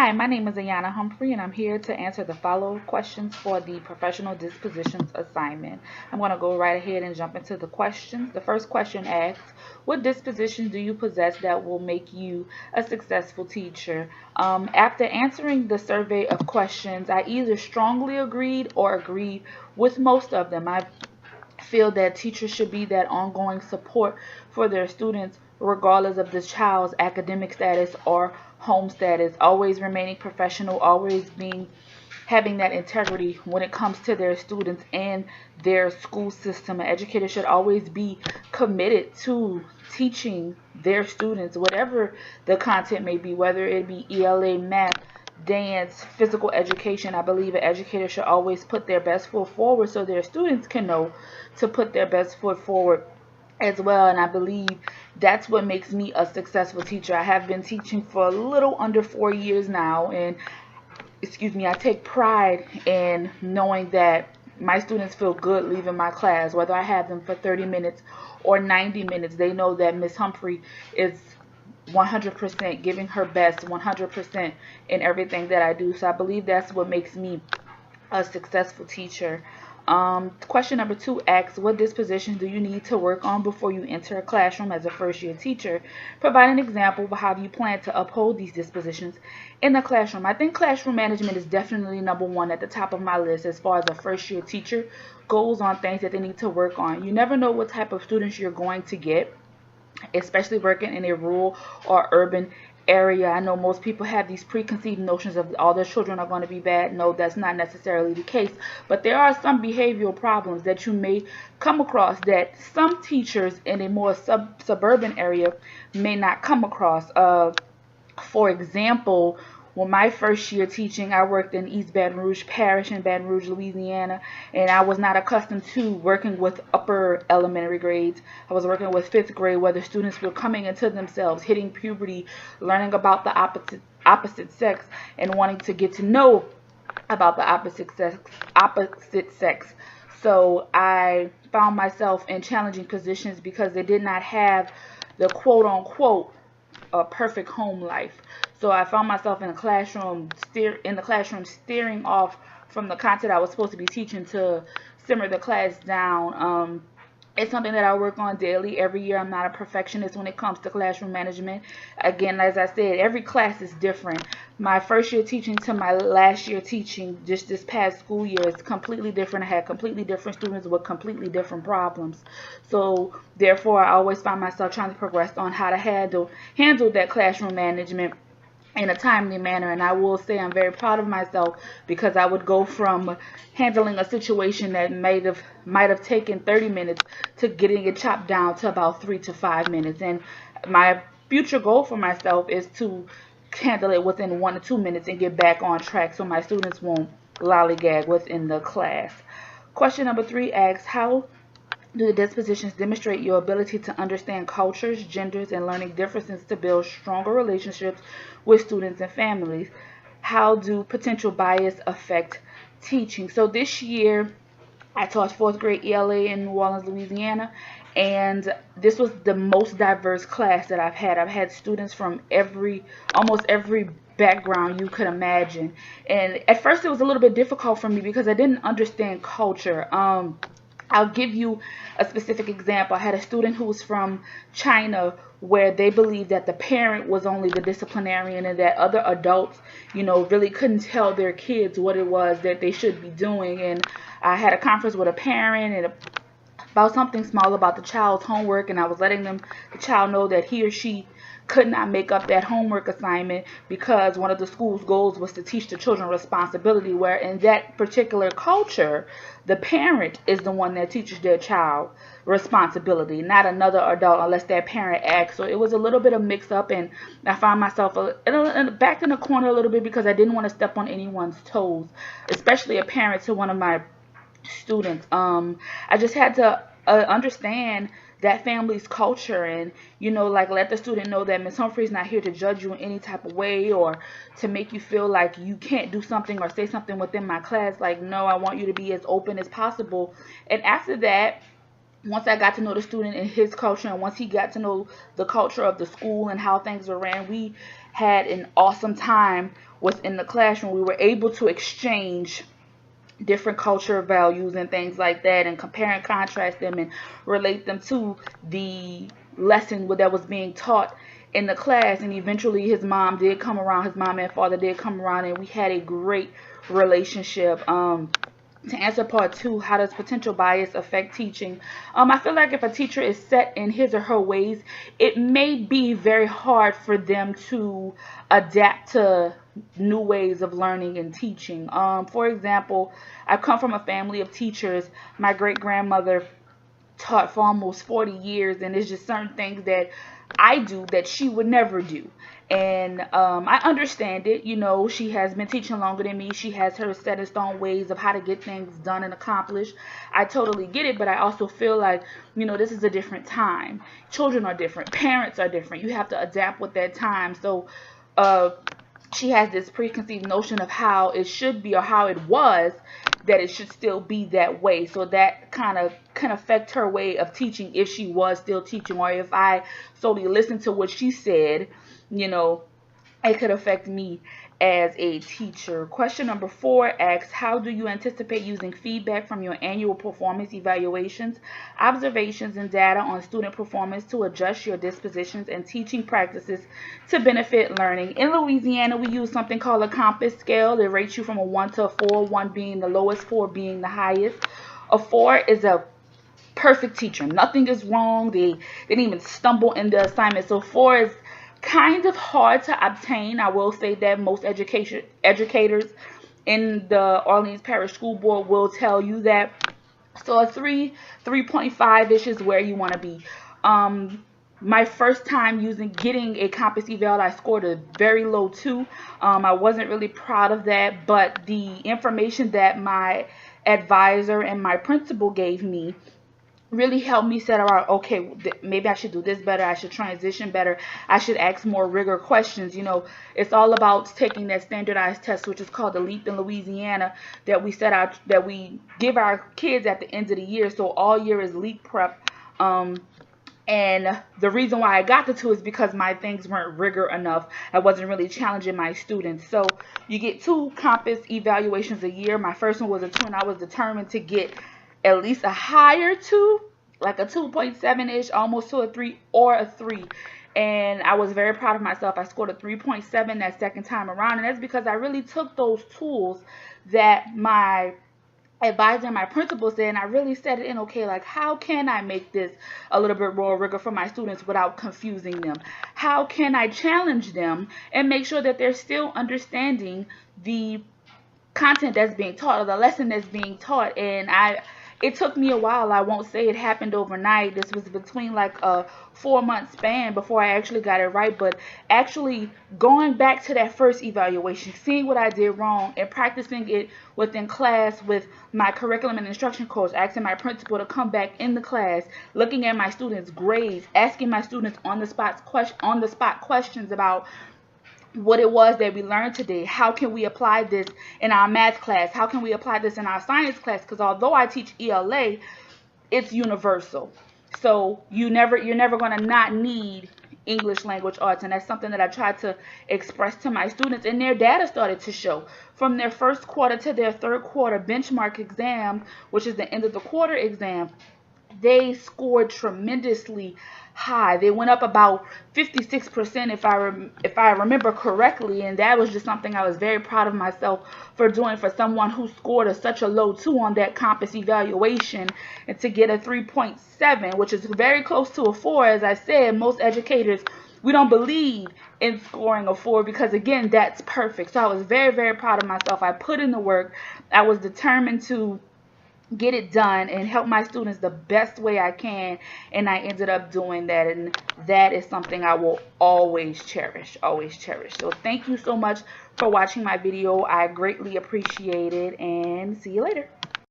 Hi, my name is Ayana Humphrey, and I'm here to answer the follow questions for the professional dispositions assignment. I'm going to go right ahead and jump into the questions. The first question asks, what disposition do you possess that will make you a successful teacher? After answering the survey of questions, I either strongly agreed or agreed with most of them. I feel that teachers should be that ongoing support for their students, regardless of the child's academic status or home status, always remaining professional, always being having that integrity when it comes to their students and their school system. An educator should always be committed to teaching their students whatever the content may be, whether it be ELA, math, dance, physical education. I believe an educator should always put their best foot forward so their students can know to put their best foot forward as well. And I believe that's what makes me a successful teacher. I have been teaching for a little under 4 years now, and I take pride in knowing that my students feel good leaving my class, whether I have them for 30 minutes or 90 minutes. They know that Miss Humphrey is 100% giving her best, 100% in everything that I do. So I believe that's what makes me a successful teacher. Question number 2 asks, what dispositions do you need to work on before you enter a classroom as a first-year teacher? Provide an example of how you plan to uphold these dispositions in the classroom. I think classroom management is definitely number one at the top of my list as far as a first-year teacher goes on things that they need to work on. You never know what type of students you're going to get, especially working in a rural or urban area. I know most people have these preconceived notions of all their children are going to be bad. No, that's not necessarily the case. But there are some behavioral problems that you may come across that some teachers in a more suburban area may not come across. For example, when my first year teaching, I worked in East Baton Rouge Parish in Baton Rouge, Louisiana, and I was not accustomed to working with upper elementary grades. I was working with 5th grade, where the students were coming into themselves, hitting puberty, learning about the opposite sex, and wanting to get to know about the opposite sex. So I found myself in challenging positions because they did not have the quote unquote a perfect home life. So I found myself in the classroom, steering off from the content I was supposed to be teaching to simmer the class down. It's something that I work on daily. Every year, I'm not a perfectionist when it comes to classroom management. Again, as I said, every class is different. My first year teaching to my last year teaching, just this past school year, is completely different. I had completely different students with completely different problems. So therefore, I always find myself trying to progress on how to handle that classroom management in a timely manner. And I will say I'm very proud of myself because I would go from handling a situation that might have taken 30 minutes to getting it chopped down to about 3 to 5 minutes. And my future goal for myself is to handle it within 1 to 2 minutes and get back on track so my students won't lollygag within the class. Question number 3 asks, how do the dispositions demonstrate your ability to understand cultures, genders, and learning differences to build stronger relationships with students and families? How do potential bias affect teaching? So this year, I taught 4th grade ELA in New Orleans, Louisiana, and this was the most diverse class that I've had. I've had students from almost every background you could imagine. And at first it was a little bit difficult for me because I didn't understand culture. I'll give you a specific example. I had a student who was from China where they believed that the parent was only the disciplinarian and that other adults, really couldn't tell their kids what it was that they should be doing. And I had a conference with a parent and about something small about the child's homework, and I was letting the child know that he or she could not make up that homework assignment because one of the school's goals was to teach the children responsibility, where in that particular culture, the parent is the one that teaches their child responsibility, not another adult unless that parent asks. So it was a little bit of mix up, and I found myself backed in the corner a little bit because I didn't want to step on anyone's toes, especially a parent to one of my students. I just had to understand that family's culture and let the student know that Miss Humphrey's not here to judge you in any type of way or to make you feel like you can't do something or say something within my class. Like, no, I want you to be as open as possible. And after that, once I got to know the student and his culture, and once he got to know the culture of the school and how things were ran, we had an awesome time within the classroom. We were able to exchange different culture values and things like that, and compare and contrast them and relate them to the lesson that was being taught in the class. And eventually his mom did come around, his mom and father did come around, and we had a great relationship. To answer part 2, how does potential bias affect teaching? I feel like if a teacher is set in his or her ways, it may be very hard for them to adapt to new ways of learning and teaching. For example, I come from a family of teachers. My great grandmother taught for almost 40 years, and there's just certain things that I do that she would never do. And I understand it. You know, she has been teaching longer than me. She has her set in stone ways of how to get things done and accomplished. I totally get it, but I also feel like, you know, this is a different time. Children are different. Parents are different. You have to adapt with that time. So she has this preconceived notion of how it should be or how it was, that it should still be that way. So that kind of can affect her way of teaching if she was still teaching, or if I solely listened to what she said, you know, it could affect me as a teacher. Question number 4 asks, how do you anticipate using feedback from your annual performance evaluations, observations, and data on student performance to adjust your dispositions and teaching practices to benefit learning? In Louisiana, we use something called a compass scale. It rates you from a 1 to a 4, 1 being the lowest, 4 being the highest. A 4 is a perfect teacher. Nothing is wrong. They didn't even stumble in the assignment. So 4 is kind of hard to obtain. I will say that most educators in the Orleans Parish School Board will tell you that. So a 3.5-ish is where you want to be. My first time getting a compass eval, I scored a very low 2. I wasn't really proud of that, but the information that my advisor and my principal gave me really helped me set around, okay, maybe I should do this better, I should transition better, I should ask more rigor questions. You know, it's all about taking that standardized test, which is called the LEAP in Louisiana, that we set out, that we give our kids at the end of the year. So all year is LEAP prep. And the reason why I got the 2 is because my things weren't rigor enough. I wasn't really challenging my students. So you get 2 compass evaluations a year. My first one was a 2, and I was determined to get at least a higher 2, like a 2.7-ish, almost to a 3 or a 3. And I was very proud of myself. I scored a 3.7 that second time around, and that's because I really took those tools that my advisor and my principal said, and I really set it in, okay, like, how can I make this a little bit more rigor for my students without confusing them? How can I challenge them and make sure that they're still understanding the content that's being taught, or the lesson that's being taught? And it took me a while. I won't say it happened overnight. This was between like a 4-month span before I actually got it right. But actually going back to that first evaluation, seeing what I did wrong, and practicing it within class with my curriculum and instruction coach, asking my principal to come back in the class, looking at my students' grades, asking my students on the spot questions about what it was that we learned today. How can we apply this in our math class? How can we apply this in our science class? Because although I teach ELA, it's universal. So you're never going to not need English language arts, and that's something that I tried to express to my students, and their data started to show. From their first quarter to their third quarter benchmark exam, which is the end of the quarter exam, they scored tremendously high. They went up about 56% if I remember correctly, and that was just something I was very proud of myself for doing, for someone who scored such a low 2 on that compass evaluation, and to get a 3.7, which is very close to a 4. As I said, most educators, we don't believe in scoring a 4 because, again, that's perfect. So I was very, very proud of myself. I put in the work. I was determined to get it done and help my students the best way I can, and I ended up doing that, and that is something I will always cherish, always cherish. So thank you so much for watching my video. I greatly appreciate it, and see you later.